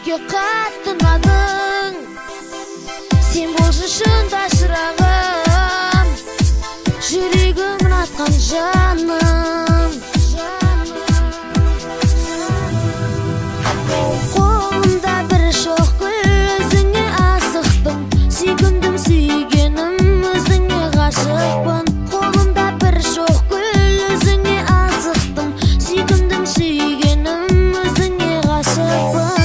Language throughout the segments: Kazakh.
жүрекке қатты ұнадың. Сен болшы шында шырағым, жүрегімнің атқан жаным. Қолымда бір шоқ гүл, өзіңе асықтым, сүйкімдім сүйгенім, өзіңе ғашықпын. Қолымда бір шоқ гүл, өзіңе асықтым, сүйкімдім сүйгенім, өзіңе ғашықпын.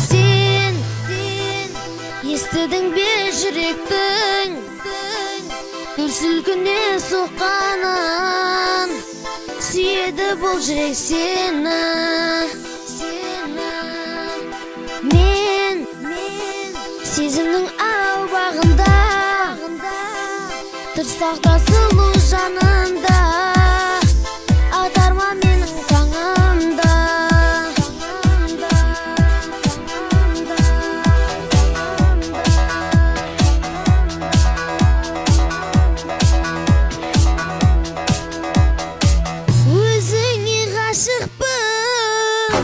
Сен естідің бе жүректің дүрсілкіне соққанын, сүйеді бұл жүрек сені. Мен сезімнің ау бағында, тұрсақта сұлу жанында, атарма менің таңымда. Өзіңе ғашықпын,